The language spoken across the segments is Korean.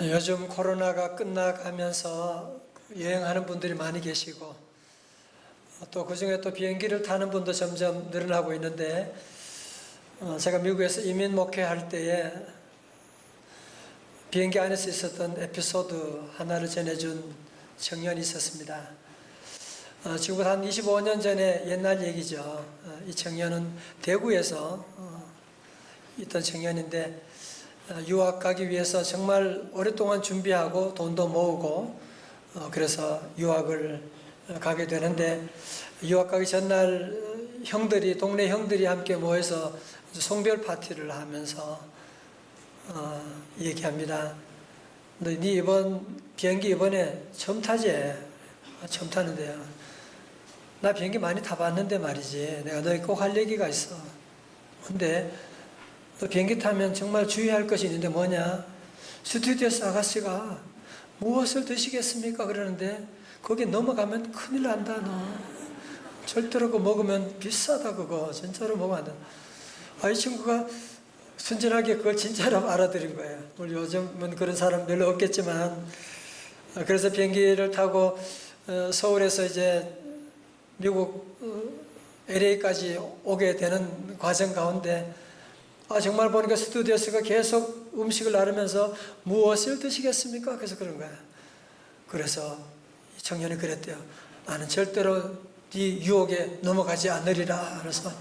요즘 코로나가 끝나가면서 여행하는 분들이 많이 계시고 또 그중에 또 비행기를 타는 분도 점점 늘어나고 있는데 제가 미국에서 이민 목회할 때에 비행기 안에서 있었던 에피소드 하나를 전해준 청년이 있었습니다. 지금부터 한 25년 전에 옛날 얘기죠. 이 청년은 대구에서 있던 청년인데 유학 가기 위해서 정말 오랫동안 준비하고 돈도 모으고 그래서 유학을 가게 되는데 유학 가기 전날 형들이 동네 형들이 함께 모여서 송별 파티를 하면서 얘기합니다. 너 네 이번 비행기 이번에 처음 타지? 처음 타는데요. 나 비행기 많이 타봤는데 말이지. 내가 너희 꼭 할 얘기가 있어. 근데 너 비행기 타면 정말 주의할 것이 있는데 뭐냐? 스튜디오스 아가씨가 무엇을 드시겠습니까? 그러는데 거기 넘어가면 큰일 난다 너. 절대로 그거 먹으면 비싸다 그거. 진짜로 먹으면 안 돼. 이 친구가 순진하게 그걸 진짜로 알아들인 거예요. 우리 요즘은 그런 사람 별로 없겠지만 그래서 비행기를 타고 서울에서 이제 미국 LA까지 오게 되는 과정 가운데 정말 보니까 스튜디오스가 계속 음식을 나르면서 무엇을 드시겠습니까? 그래서 그런 거야. 그래서 이 청년이 그랬대요. 나는 절대로 네 유혹에 넘어가지 않으리라. 그래서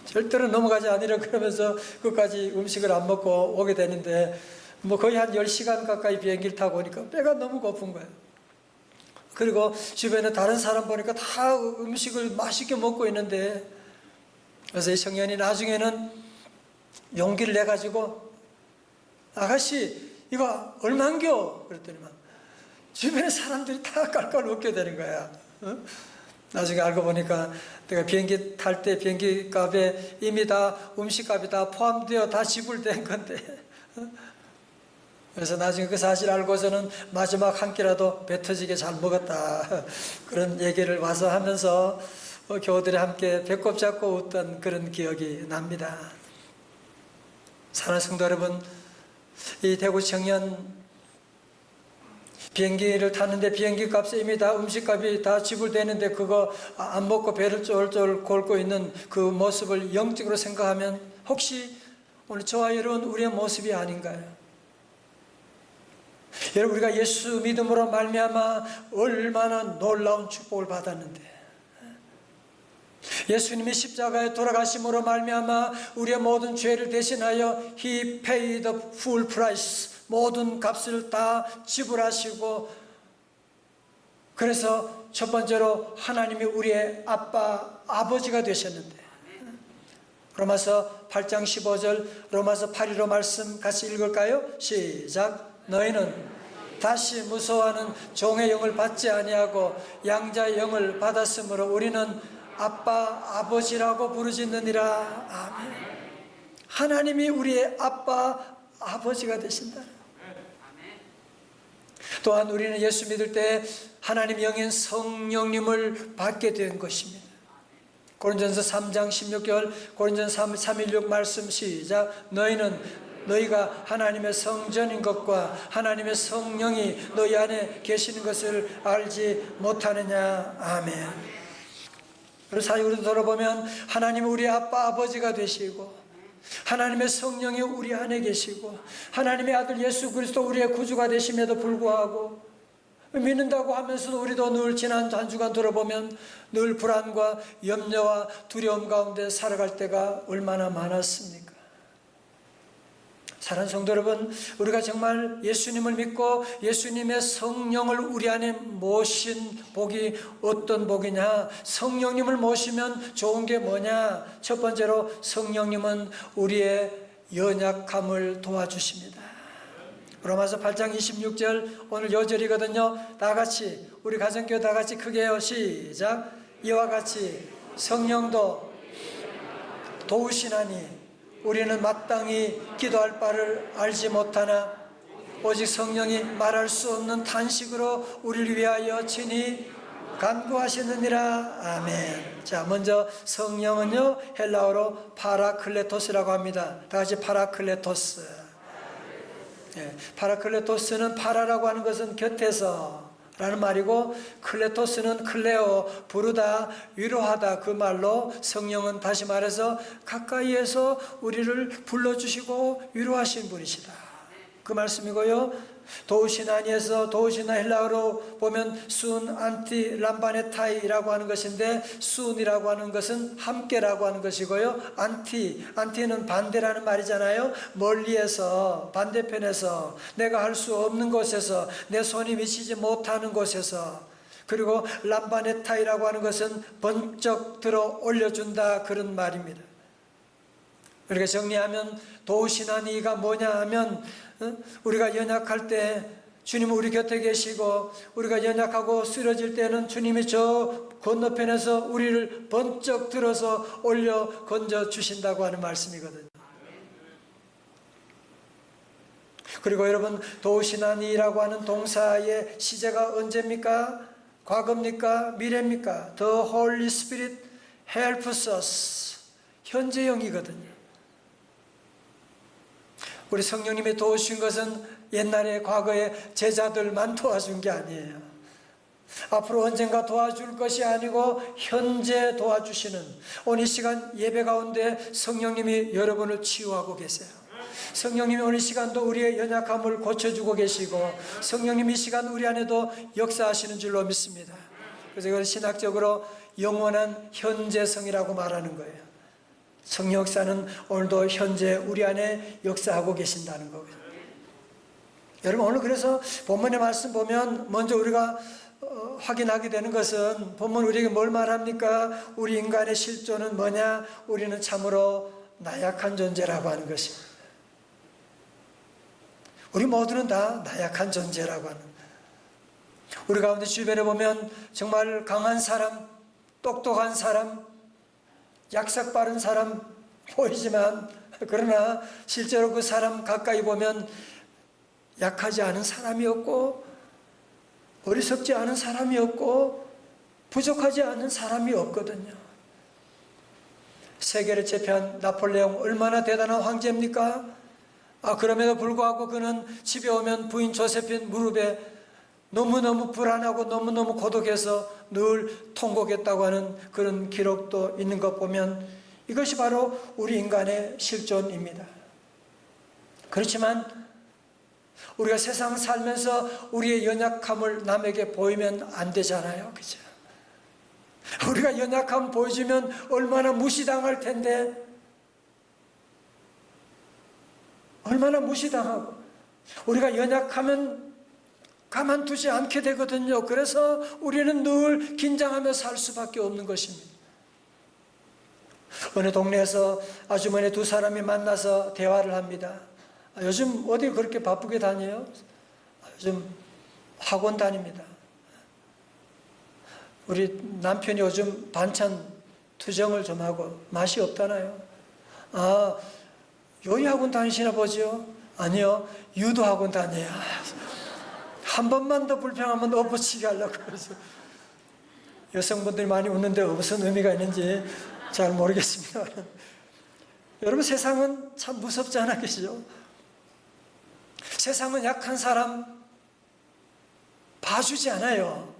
절대로 넘어가지 않으리라 그러면서 끝까지 음식을 안 먹고 오게 되는데 뭐 거의 한 10시간 가까이 비행기를 타고 오니까 배가 너무 고픈 거예요. 그리고 주변에 다른 사람 보니까 다 음식을 맛있게 먹고 있는데 그래서 이 청년이 나중에는 용기를 내가지고 아가씨 이거 얼만겨? 그랬더니만 주변에 사람들이 다 깔깔 웃게 되는 거야. 나중에 알고 보니까 내가 비행기 탈 때 비행기 값에 이미 다 음식값이 다 포함되어 다 지불된 건데 그래서 나중에 그 사실 알고서는 마지막 한 끼라도 배 터지게 잘 먹었다 그런 얘기를 와서 하면서 교우들이 함께 배꼽 잡고 웃던 그런 기억이 납니다. 사랑하는 성도 여러분, 이 대구 청년 비행기를 탔는데 비행기 값에 이미 다 음식값이 다 지불되는데 그거 안 먹고 배를 쫄쫄 곪고 있는 그 모습을 영적으로 생각하면 혹시 오늘 저와 여러분 우리의 모습이 아닌가요? 여러분 우리가 예수 믿음으로 말미암아 얼마나 놀라운 축복을 받았는데 예수님이 십자가에 돌아가심으로 말미암아 우리의 모든 죄를 대신하여 He paid the full price 모든 값을 다 지불하시고 그래서 첫 번째로 하나님이 우리의 아버지가 되셨는데 로마서 8장 15절 로마서 8.15 말씀 같이 읽을까요? 시작. 너희는 다시 무서워하는 종의 영을 받지 아니하고 양자의 영을 받았으므로 우리는 아버지라고 부르짖느니라. 아멘. 하나님이 우리의 아버지가 되신다. 또한 우리는 예수 믿을 때 하나님 영인 성령님을 받게 된 것입니다. 고린전서 3장 16절 고린전서 3:16 말씀 시작. 너희가 하나님의 성전인 것과 하나님의 성령이 너희 안에 계시는 것을 알지 못하느냐. 아멘. 그래서 사역으로 돌아보면 하나님은 우리 아버지가 되시고 하나님의 성령이 우리 안에 계시고 하나님의 아들 예수 그리스도 우리의 구주가 되심에도 불구하고 믿는다고 하면서도 우리도 늘 지난 한 주간 돌아보면 늘 불안과 염려와 두려움 가운데 살아갈 때가 얼마나 많았습니까? 사랑하는 성도 여러분, 우리가 정말 예수님을 믿고 예수님의 성령을 우리 안에 모신 복이 어떤 복이냐? 성령님을 모시면 좋은 게 뭐냐? 첫 번째로 성령님은 우리의 연약함을 도와주십니다. 로마서 8장 26절 오늘 요절이거든요. 다 같이 우리 가정교회 다 같이 크게 해요. 시작. 이와 같이 성령도 도우시나니 우리는 마땅히 기도할 바를 알지 못하나 오직 성령이 말할 수 없는 탄식으로 우리를 위하여 친히 간구하시느니라. 아멘. 자, 먼저 성령은요 헬라어로 파라클레토스라고 합니다. 다 같이 파라클레토스. 파라클레토스는 파라라고 하는 것은 곁에서 라는 말이고, 클레토스는 클레오, 부르다, 위로하다 그 말로 성령은 다시 말해서 가까이에서 우리를 불러주시고 위로하신 분이시다 그 말씀이고요. 도우시나니에서 도우시나 헬라어로 보면 순 안티 람바네타이라고 하는 것인데, 순이라고 하는 것은 함께라고 하는 것이고요. 안티는 반대라는 말이잖아요. 멀리에서, 반대편에서, 내가 할 수 없는 곳에서, 내 손이 미치지 못하는 곳에서, 그리고 람바네타이라고 하는 것은 번쩍 들어 올려준다 그런 말입니다. 우리가 정리하면 도우시나니가 뭐냐 하면, 우리가 연약할 때 주님은 우리 곁에 계시고, 우리가 연약하고 쓰러질 때는 주님이 저 건너편에서 우리를 번쩍 들어서 올려 건져 주신다고 하는 말씀이거든요. 그리고 여러분, 도우시나니라고 하는 동사의 시제가 언제입니까? 과거입니까? 미래입니까? The Holy Spirit helps us. 현재형이거든요. 우리 성령님이 도우신 것은 옛날에 과거에 제자들만 도와준 게 아니에요. 앞으로 언젠가 도와줄 것이 아니고 현재 도와주시는, 오늘 이 시간 예배 가운데 성령님이 여러분을 치유하고 계세요. 성령님이 오늘 이 시간도 우리의 연약함을 고쳐주고 계시고, 성령님이 이 시간 우리 안에도 역사하시는 줄로 믿습니다. 그래서 이걸 신학적으로 영원한 현재성이라고 말하는 거예요. 성령 역사는 오늘도 현재 우리 안에 역사하고 계신다는 거예요. 여러분, 오늘 그래서 본문의 말씀 보면 먼저 우리가 확인하게 되는 것은, 본문 우리에게 뭘 말합니까? 우리 인간의 실존은 뭐냐? 우리는 참으로 나약한 존재라고 하는 것입니다. 우리 모두는 다 나약한 존재라고 하는, 우리 가운데 주변에 보면 정말 강한 사람, 똑똑한 사람, 약삭 빠른 사람 보이지만, 그러나 실제로 그 사람 가까이 보면 약하지 않은 사람이 없고, 어리석지 않은 사람이 없고, 부족하지 않은 사람이 없거든요. 세계를 제패한 나폴레옹 얼마나 대단한 황제입니까? 그럼에도 불구하고 그는 집에 오면 부인 조세핀 무릎에 너무너무 불안하고 너무너무 고독해서 늘 통곡했다고 하는 그런 기록도 있는 것 보면, 이것이 바로 우리 인간의 실존입니다. 그렇지만 우리가 세상 살면서 우리의 연약함을 남에게 보이면 안 되잖아요. 그죠? 우리가 연약함 보여주면 얼마나 무시당할 텐데, 얼마나 무시당하고, 우리가 연약하면 가만두지 않게 되거든요. 그래서 우리는 늘 긴장하며 살 수밖에 없는 것입니다. 어느 동네에서 아주머니 두 사람이 만나서 대화를 합니다. 요즘 어디 그렇게 바쁘게 다녀요? 요즘 학원 다닙니다. 우리 남편이 요즘 반찬 투정을 좀 하고 맛이 없다나요? 요리학원 다니시나 보죠? 아니요, 유도학원 다녀요. 한 번만 더 불평하면 엎어치게 하려고. 그래서 여성분들이 많이 웃는데 무슨 의미가 있는지 잘 모르겠습니다. 여러분, 세상은 참 무섭지 않아 계시죠? 세상은 약한 사람 봐주지 않아요.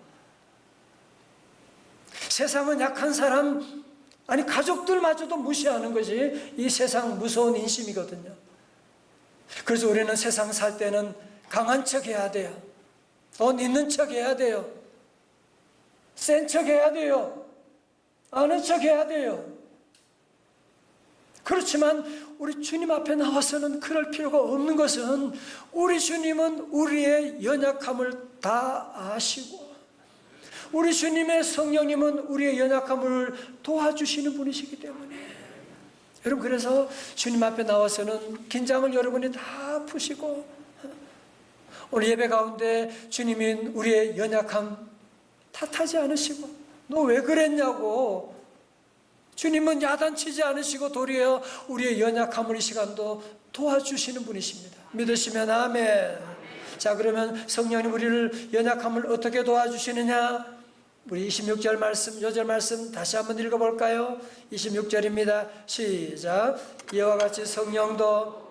세상은 약한 사람, 아니 가족들마저도 무시하는 것이 이 세상 무서운 인심이거든요. 그래서 우리는 세상 살 때는 강한 척 해야 돼요. 돈 있는 척 해야 돼요. 센 척 해야 돼요. 아는 척 해야 돼요. 그렇지만 우리 주님 앞에 나와서는 그럴 필요가 없는 것은, 우리 주님은 우리의 연약함을 다 아시고, 우리 주님의 성령님은 우리의 연약함을 도와주시는 분이시기 때문에, 여러분, 그래서 주님 앞에 나와서는 긴장을 여러분이 다 푸시고, 오늘 예배 가운데 주님이 우리의 연약함 탓하지 않으시고, 너 왜 그랬냐고 주님은 야단치지 않으시고 도리어 우리의 연약함을 이 시간도 도와주시는 분이십니다. 믿으시면 아멘. 자, 그러면 성령님 우리를 연약함을 어떻게 도와주시느냐? 우리 26절 말씀, 요절 말씀 다시 한번 읽어볼까요? 26절입니다. 시작. 이와 같이 성령도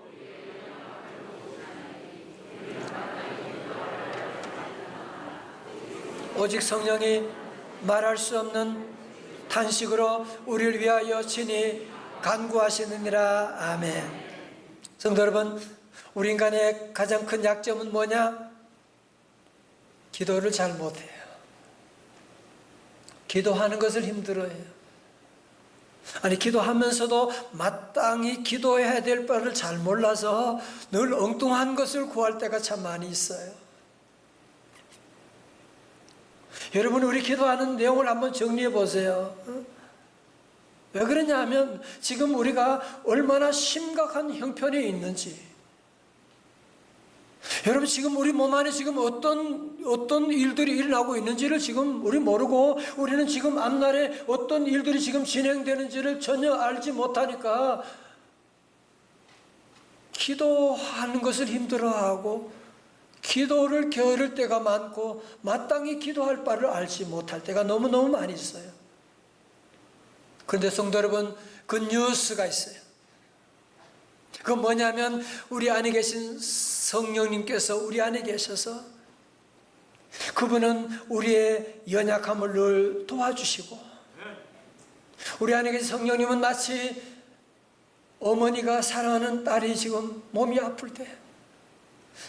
오직 성령이 말할 수 없는 탄식으로 우리를 위하여 친히 간구하시느니라. 아멘. 성도 여러분, 우리 인간의 가장 큰 약점은 뭐냐? 기도를 잘 못해요. 기도하는 것을 힘들어해요. 아니, 기도하면서도 마땅히 기도해야 될 바를 잘 몰라서 늘 엉뚱한 것을 구할 때가 참 많이 있어요. 여러분, 우리 기도하는 내용을 한번 정리해 보세요. 왜 그러냐 하면 지금 우리가 얼마나 심각한 형편에 있는지, 여러분, 지금 우리 몸 안에 지금 어떤 일들이 일어나고 있는지를 지금 우리 모르고, 우리는 지금 앞날에 어떤 일들이 지금 진행되는지를 전혀 알지 못하니까 기도하는 것을 힘들어하고 기도를 게으를 때가 많고 마땅히 기도할 바를 알지 못할 때가 너무너무 많이 있어요. 그런데 성도 여러분, 그 뉴스가 있어요. 그건 뭐냐면 우리 안에 계신 성령님께서 우리 안에 계셔서 그분은 우리의 연약함을 늘 도와주시고, 우리 안에 계신 성령님은 마치 어머니가 사랑하는 딸이 지금 몸이 아플 때,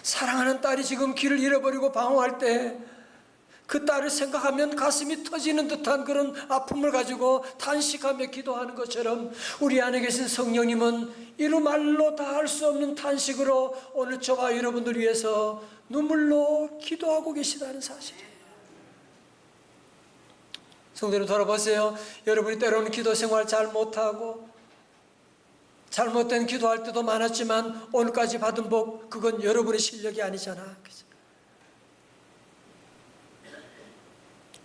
사랑하는 딸이 지금 길을 잃어버리고 방황할 때 그 딸을 생각하면 가슴이 터지는 듯한 그런 아픔을 가지고 탄식하며 기도하는 것처럼 우리 안에 계신 성령님은 이루 말로 다 할 수 없는 탄식으로 오늘 저와 여러분들 위해서 눈물로 기도하고 계시다는 사실이에요. 성도님, 돌아보세요. 여러분이 때로는 기도 생활 잘 못하고 잘못된 기도할 때도 많았지만 오늘까지 받은 복, 그건 여러분의 실력이 아니잖아. 그죠?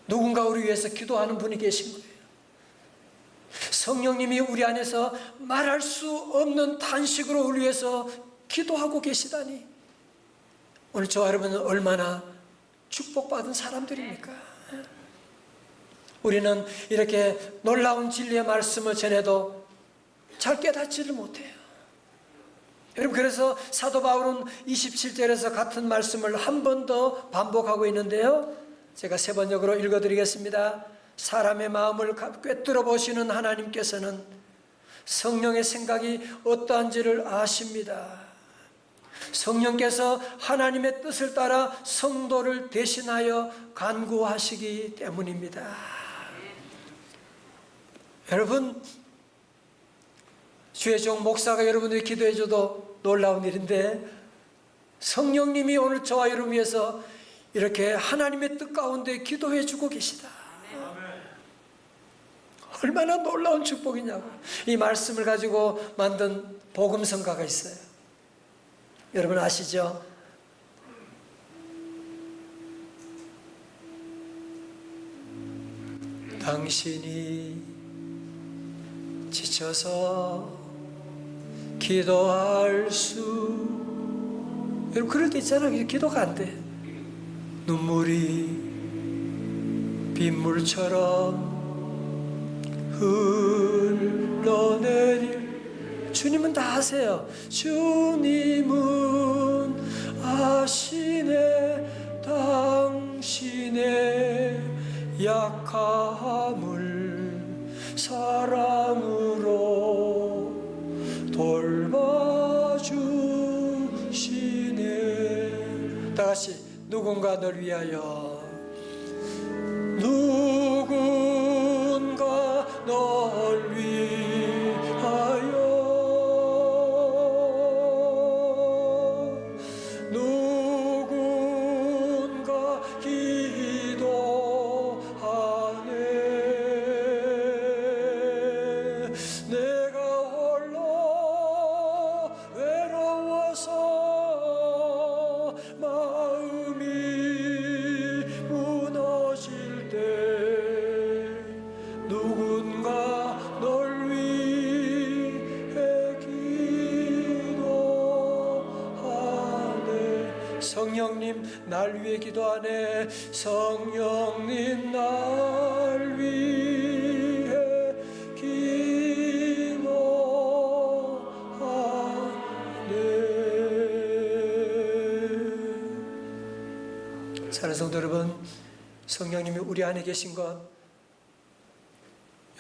누군가 우리 위해서 기도하는 분이 계신 거예요. 성령님이 우리 안에서 말할 수 없는 탄식으로 우리 위해서 기도하고 계시다니, 오늘 저와 여러분은 얼마나 축복받은 사람들입니까? 우리는 이렇게 놀라운 진리의 말씀을 전해도 잘 깨닫지를 못해요. 여러분, 그래서 사도 바울은 27절에서 같은 말씀을 한 번 더 반복하고 있는데요, 제가 세 번역으로 읽어드리겠습니다. 사람의 마음을 꿰뚫어 보시는 하나님께서는 성령의 생각이 어떠한지를 아십니다. 성령께서 하나님의 뜻을 따라 성도를 대신하여 간구하시기 때문입니다. 여러분, 주의 종 목사가 여러분들이 기도해 줘도 놀라운 일인데, 성령님이 오늘 저와 여러분 위해서 이렇게 하나님의 뜻 가운데 기도해 주고 계시다. 얼마나 놀라운 축복이냐고. 이 말씀을 가지고 만든 복음성가가 있어요. 여러분 아시죠? 당신이 지쳐서 기도할 수, 여러분 그럴 때 있잖아요. 기도가 안 돼. 눈물이 빗물처럼 흘러내릴, 주님은 다 아세요. 주님은 아시네 당신의 약함을 사랑으로 돌봐주시네. 다같이 누군가 널 위하여, 누군가 널 위하여, 누군가 기도하네. 내가 홀로 외로워서 마음이 무너질 때 누군가 널 위해 기도하네. 성령님 날 위해 기도하네. 성령님 날 위해 기도하네. 사랑하는 성도 여러분, 성령님이 우리 안에 계신 것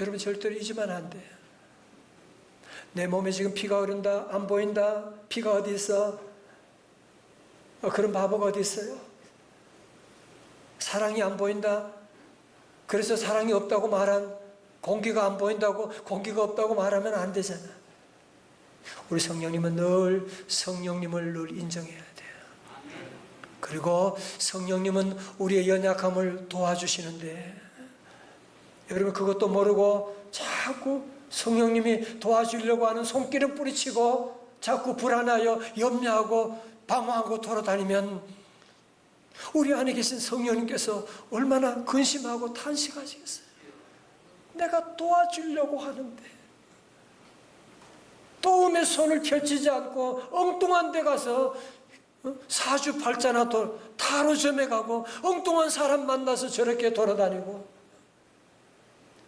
여러분 절대로 잊으면 안 돼요. 내 몸에 지금 피가 흐른다, 안 보인다, 피가 어디 있어? 그런 바보가 어디 있어요? 사랑이 안 보인다, 그래서 사랑이 없다고 말한, 공기가 안 보인다고 공기가 없다고 말하면 안 되잖아. 우리 성령님은 늘 성령님을 늘 인정해야 돼요. 그리고 성령님은 우리의 연약함을 도와주시는데, 여러분 그것도 모르고 자꾸 성령님이 도와주려고 하는 손길은 뿌리치고 자꾸 불안하여 염려하고 방황하고 돌아다니면 우리 안에 계신 성령님께서 얼마나 근심하고 탄식하시겠어요. 내가 도와주려고 하는데 도움의 손을 펼치지 않고 엉뚱한 데 가서 사주팔자나 타로점에 가고 엉뚱한 사람 만나서 저렇게 돌아다니고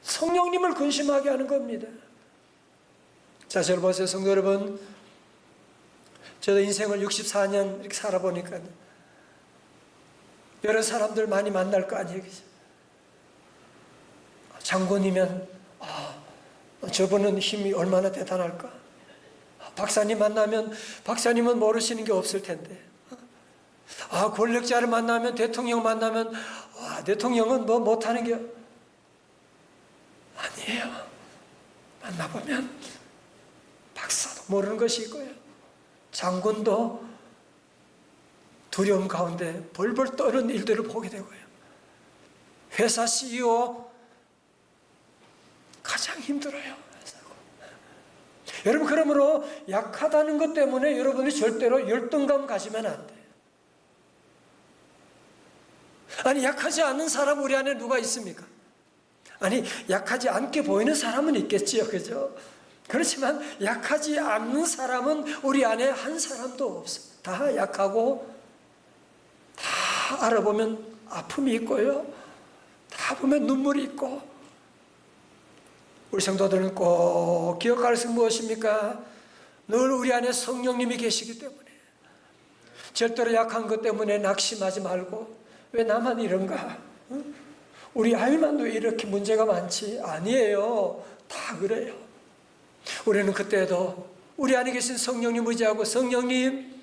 성령님을 근심하게 하는 겁니다. 자, 저를 보세요, 성도 여러분. 저도 인생을 64년 이렇게 살아보니까 여러 사람들 많이 만날 거 아니에요. 장군이면 저분은 힘이 얼마나 대단할까. 박사님 만나면 박사님은 모르시는 게 없을 텐데, 권력자를 만나면, 대통령 만나면 대통령은 뭐 못하는 게 아니에요. 만나보면 박사도 모르는 것이 있고요, 장군도 두려움 가운데 벌벌 떠는 일들을 보게 되고요, 회사 CEO 가장 힘들어요. 여러분, 그러므로 약하다는 것 때문에 여러분이 절대로 열등감 가지면 안 돼요. 아니, 약하지 않는 사람 우리 안에 누가 있습니까? 아니, 약하지 않게 보이는 사람은 있겠지요, 그죠? 그렇지만 약하지 않는 사람은 우리 안에 한 사람도 없어. 다 약하고, 다 알아보면 아픔이 있고요, 다 보면 눈물이 있고. 우리 성도들은 꼭 기억할 것은 무엇입니까? 늘 우리 안에 성령님이 계시기 때문에 절대로 약한 것 때문에 낙심하지 말고, 왜 나만 이런가? 우리 아이만 왜 이렇게 문제가 많지? 아니에요. 다 그래요. 우리는 그때도 우리 안에 계신 성령님 의지하고, 성령님,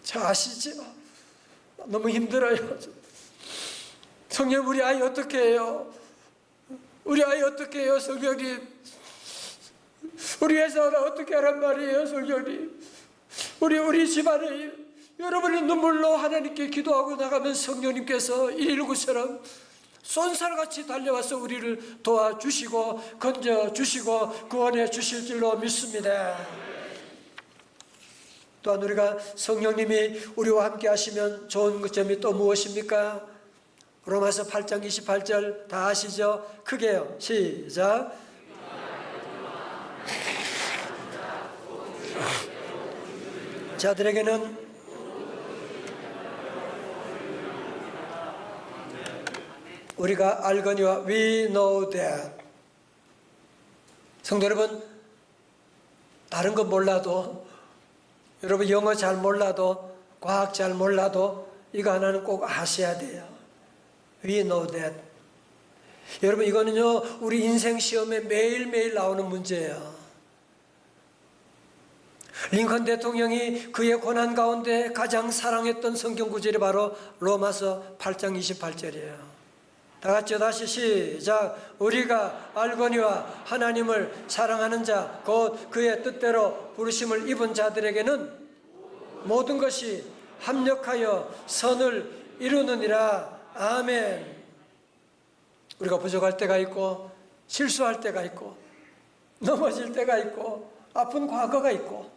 저 아시죠? 너무 힘들어요. 성령, 우리 아이 어떻게 해요? 우리 아이 어떻게 해요, 성령님? 우리 회사를 어떻게 하란 말이에요, 성령님? 우리 집안에 여러분이 눈물로 하나님께 기도하고 나가면 성령님께서 119처럼 쏜살같이 달려와서 우리를 도와주시고 건져주시고 구원해 주실 줄로 믿습니다. 또한 우리가 성령님이 우리와 함께 하시면 좋은 점이 또 무엇입니까? 로마서 8장 28절 다 아시죠? 크게요. 시작. 자들에게는 우리가 알거니와 we know that. 성도 여러분, 다른 건 몰라도, 여러분 영어 잘 몰라도, 과학 잘 몰라도 이거 하나는 꼭 아셔야 돼요. We know that. 여러분, 이거는요 우리 인생 시험에 매일매일 나오는 문제예요. 링컨 대통령이 그의 고난 가운데 가장 사랑했던 성경 구절이 바로 로마서 8장 28절이에요. 다 같이 다시 시작. 우리가 알거니와 하나님을 사랑하는 자 곧 그의 뜻대로 부르심을 입은 자들에게는 모든 것이 합력하여 선을 이루느니라. 아멘. 우리가 부족할 때가 있고, 실수할 때가 있고, 넘어질 때가 있고, 아픈 과거가 있고,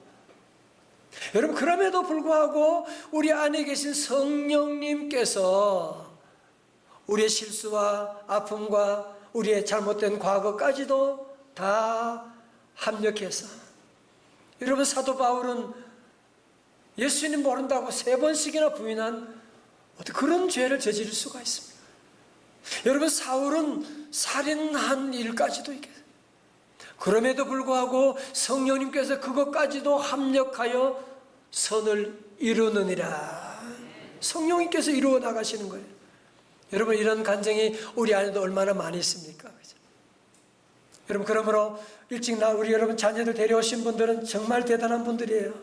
여러분, 그럼에도 불구하고 우리 안에 계신 성령님께서 우리의 실수와 아픔과 우리의 잘못된 과거까지도 다 합력해서, 여러분, 사도 바울은 예수님 모른다고 3번씩이나 부인한 어떻게 그런 죄를 저지를 수가 있습니까? 여러분, 사울은 살인한 일까지도 있겠어요. 그럼에도 불구하고 성령님께서 그것까지도 합력하여 선을 이루느니라. 성령님께서 이루어 나가시는 거예요. 여러분, 이런 간증이 우리 안에도 얼마나 많이 있습니까? 그죠? 여러분, 그러므로 일찍 우리 여러분 자녀들 데려오신 분들은 정말 대단한 분들이에요.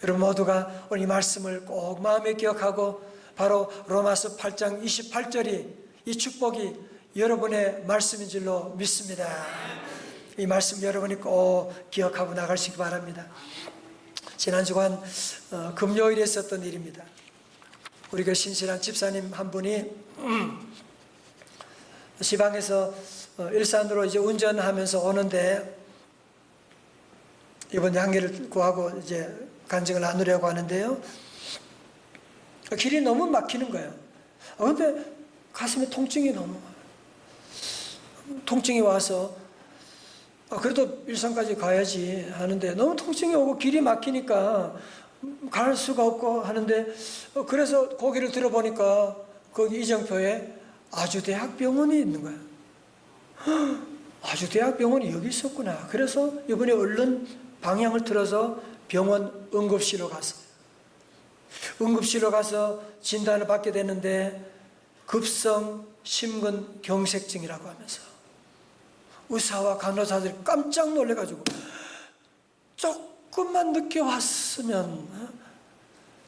여러분 모두가 오늘 이 말씀을 꼭 마음에 기억하고 바로 로마서 8장 28절이 이 축복이 여러분의 말씀인 줄로 믿습니다. 이 말씀 여러분이 꼭 기억하고 나가시기 바랍니다. 지난 주간 금요일에 있었던 일입니다. 우리 그 신실한 집사님 한 분이 시방에서 일산으로 이제 운전하면서 오는데 이번 양해를 구하고 이제 간증을 나누려고 하는데요. 길이 너무 막히는 거예요. 그런데 가슴에 통증이 너무 와요. 통증이 와서 그래도 일산까지 가야지 하는데 너무 통증이 오고 길이 막히니까 갈 수가 없고 하는데 그래서 고개를 들어보니까 거기 이정표에 아주대학병원이 있는 거예요. 아주대학병원이 여기 있었구나. 그래서 이번에 얼른 방향을 틀어서 병원 응급실로 갔어요. 응급실로 가서 진단을 받게 되는데 급성 심근경색증이라고 하면서 의사와 간호사들이 깜짝 놀래가지고 조금만 늦게 왔으면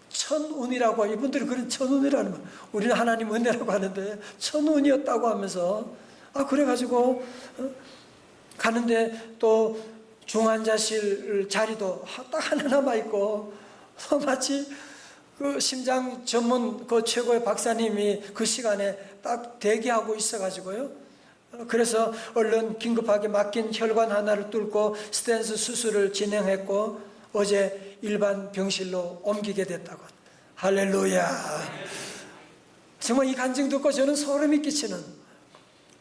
천운이라고, 이분들이 그런 천운이라는 말, 우리는 하나님 은혜라고 하는데 천운이었다고 하면서 그래가지고 가는데 또 중환자실 자리도 딱 하나 남아있고 마치 그 심장 전문 그 최고의 박사님이 그 시간에 딱 대기하고 있어가지고요. 그래서 얼른 긴급하게 막힌 혈관 하나를 뚫고 스텐스 수술을 진행했고 어제 일반 병실로 옮기게 됐다고. 할렐루야. 정말 이 간증 듣고 저는 소름이 끼치는,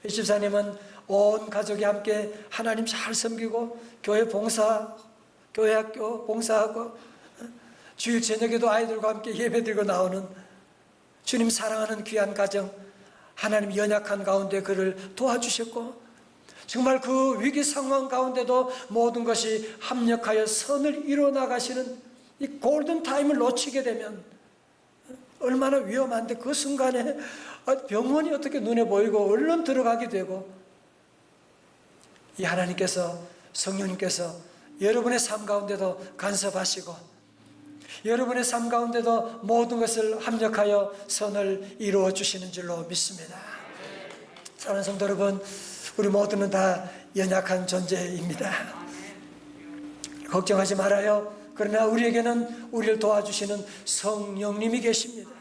이 집사님은 온 가족이 함께 하나님 잘 섬기고 교회 봉사, 교회 학교 봉사하고 주일 저녁에도 아이들과 함께 예배드리고 나오는 주님 사랑하는 귀한 가정, 하나님 연약한 가운데 그를 도와주셨고 정말 그 위기 상황 가운데도 모든 것이 합력하여 선을 이뤄나가시는 이 골든 타임을 놓치게 되면 얼마나 위험한데 그 순간에 병원이 어떻게 눈에 보이고 얼른 들어가게 되고, 이 하나님께서 성령님께서 여러분의 삶 가운데도 간섭하시고 여러분의 삶 가운데도 모든 것을 합력하여 선을 이루어 주시는 줄로 믿습니다. 사랑하는 성도 여러분, 우리 모두는 다 연약한 존재입니다. 걱정하지 말아요. 그러나 우리에게는 우리를 도와주시는 성령님이 계십니다.